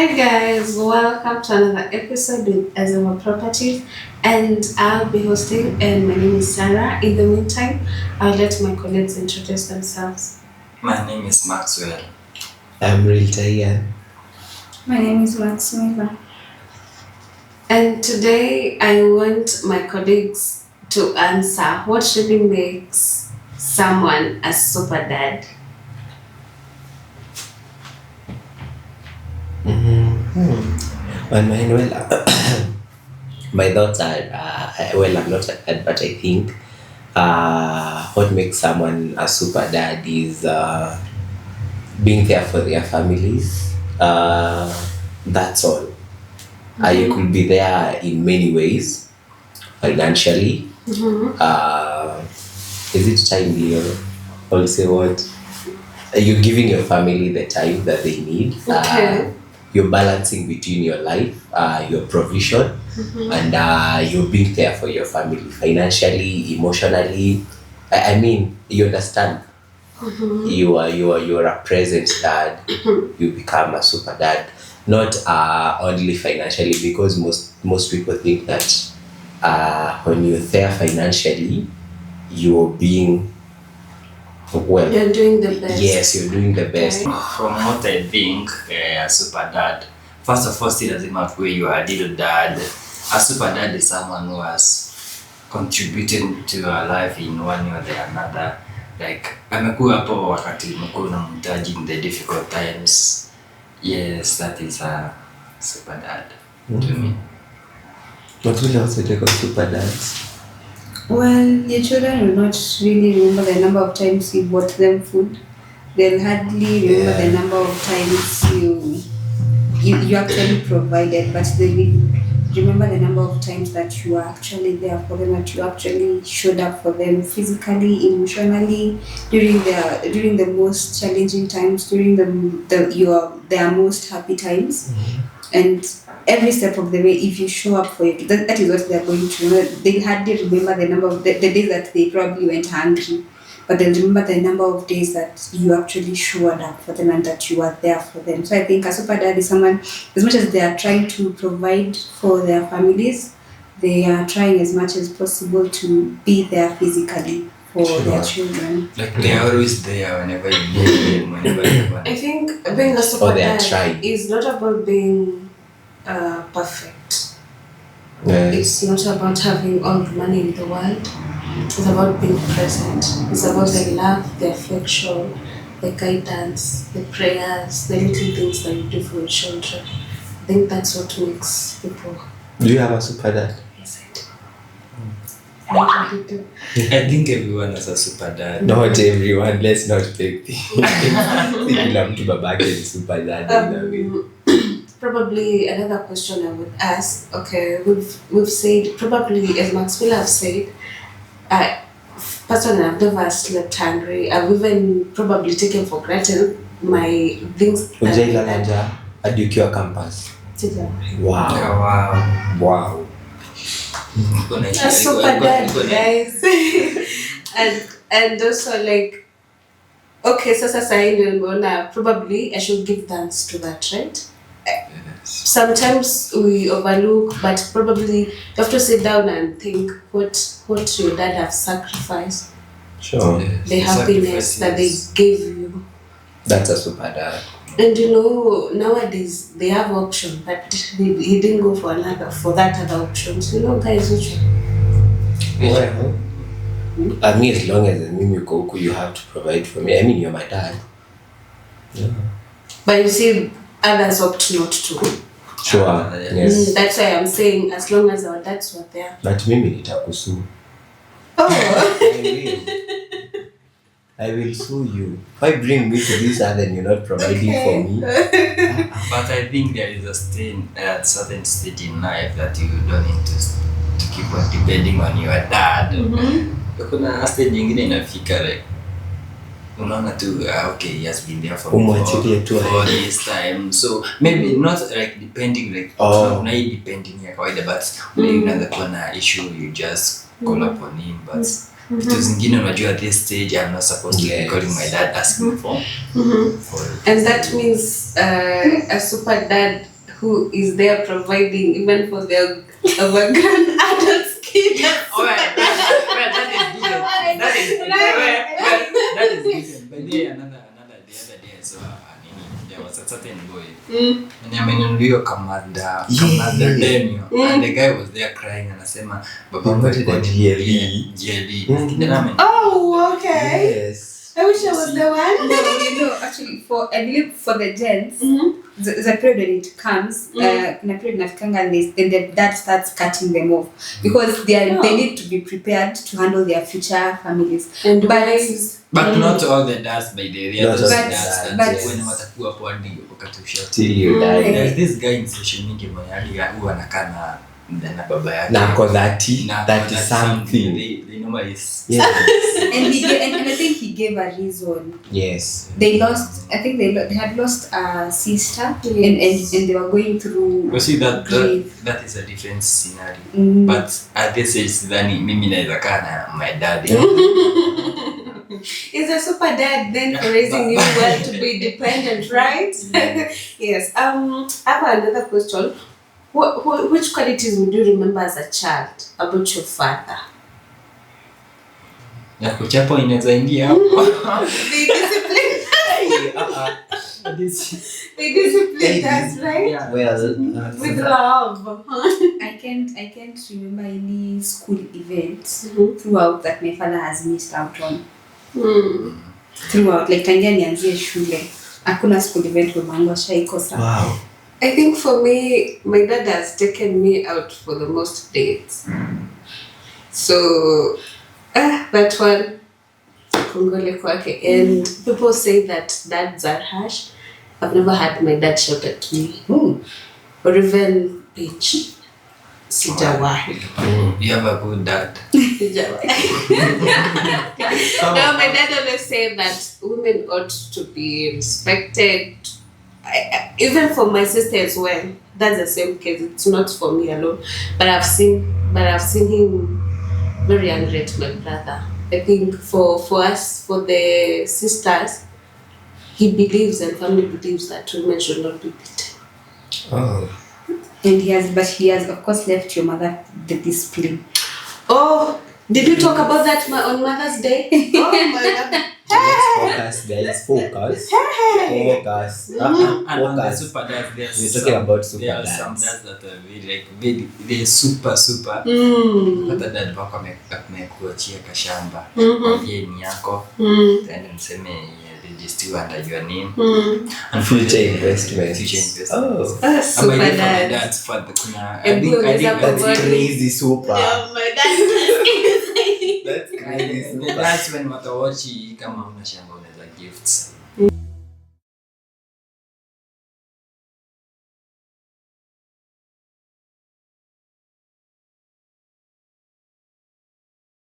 Hi guys, welcome to another episode with Azuma Properties, and I'll be hosting, and my name is Sarah. In the meantime, I'll let my colleagues introduce themselves. My name is Maxwell. I'm Real Tayan. My name is Maximila. And today I want my colleagues to answer what really makes someone a super dad. On mine, my thoughts are, I'm not a dad, but I think what makes someone a super dad is being there for their families. That's all. You could be there in many ways, financially. Is it timely or also what? You're giving your family the time that they need. Okay. You're balancing between your life, your provision, and you're being there for your family financially, emotionally. I mean, you understand. You are a present dad. You become a super dad, not only financially, because most people think that when you're there financially, you're being well. You're doing the best. Yes, you're doing the best. Okay. From what I think, a super dad, first of all, still doesn't matter where you are a little dad. A super dad is someone who has contributed to your life in one way or the another. Like, amekuwa hapo wakati umekuwa unamhitaji in the difficult times. Yes, that is a super dad to me. What will you also take on super dads? Well, your children will not really remember the number of times you bought them food. They'll hardly remember the number of times you actually provided, but they will remember the number of times that you are actually there for them, that you actually showed up for them physically, emotionally, during the most challenging times, during their most happy times. And every step of the way, if you show up for it, that is what they're going to remember. They'll hardly remember the number of the days that they probably went hungry, but they'll remember the number of days that you actually showed up for them and that you were there for them. So I think a super dad is someone, as much as they are trying to provide for their families, they are trying as much as possible to be there physically for their children. Like, they are always there whenever you need them, whenever you want. I think being a super they are dad trying. is not about being perfect. Yes. It's not about having all the money in the world. It's about being present. It's about the love, the affection, the guidance, the prayers, the little things that you do for your children. I think that's what makes people. Do you have a super dad? Yes, I do. I really do. I think everyone has a super dad. Not everyone. Let's not fake things. Kila mtu babake ni super dad. Probably another question I would ask. Okay, we've said, probably as Maxwell have said, personally I've never slept hungry. I've even probably taken for granted my things. Ujailala njaa hadi ukiwa campus. Wow. Wow. A super dad, guys. and also like, okay, sasa ndio nimeona probably I should give thanks to that, right? Sometimes we overlook, but probably you have to sit down and think what your dad have sacrificed, Sure. the happiness that they gave you. That's a super dad. And nowadays they have option, but he didn't go for that other option. So guys, which one? Well, me, as long as mimi uko huku, you have to provide for me. I mean, you're my dad. Yeah. But you see, others opt not to. Sure. Yes. That's why I'm saying, as long as our dads were there. But mimi nitakusu. Oh. I will sue you. Why bring me to this and then you're not providing for me? But I think there is a certain stage in life that you don't need to keep on depending on your dad. Kuna stage nyingine inafika like unaona tu okay, he has been there for all this time, so maybe not like depending like una depending ya kawaida, but unaweza kuwa na issue, you just call upon him, but vitu zingine unajua at this stage I'm not supposed to be calling my dad asking for and that means a super dad who is there providing even for their our grand adults kids. That is different. But the other day I saw there was a certain boy. And amenunuliwa kamada Daniel. And the guy was there crying anasema baba alikuwa ni jelly. Oh, okay. Yes. I wish I was the one. No, actually, I believe for the gents, the period when it comes, in a period nafikanga, then the dad starts cutting them off because they need to be prepared to handle their future families. And wives. But not all the dads by the way. Those dads but when watakuwa hapo hadi wakatusha. Till you die. There's this guy in social media mwenye huwa anakaa na baba yake. Na kwa that is something. They normally Yes. and I think he gave a reason. Yes. They lost. I think they had lost a sister, and they were going through. You see grief. that is a different scenario. Mm. But at this age sidhani mimi naweza kaa na my dad. Is a super dad then for raising you well to be dependent, right? Yes. I have another question. Which qualities would you remember as a child about your father? Ya kuchapa inaweza ingia hapo. They discipline. They discipline us, right? Yeah. Well, With love. I can't remember any school events throughout that my father has missed out on. Throughout, like tangia nianzie shule, hakuna school event mamangu ashaikosa. wow. I think for me, my dad has taken me out for the most dates. So, that one, kongole kwake. And people say that dads are harsh. I've never had my dad shout at me. Or even bitch. Sijawahi. You have a good dad. Sijawahi. No, my dad always say that women ought to be respected. Even for my sister as well. That's the same case. It's not for me alone. But I've seen him very angry at my brother. I think for us, for the sisters, he believes and family believes that women should not be beaten. Oh. And he has of course left your mother the discipline. Oh, did you talk about that on Mother's Day? Oh my God. Let's focus, guys. Focus. Focus. And on the Focus. super dads, We're talking about super there are some dads. dads that are very super. Hata dad wako amekuachia kashamba. Yeye ni yako. Then mseme register under your name. And Future investment. Oh. Super dad. That's for the kuna. And I think That's Body. crazy super. Yeah, my dad. That's crazy super. that's when watawachi kama una shamba unaweza gifts.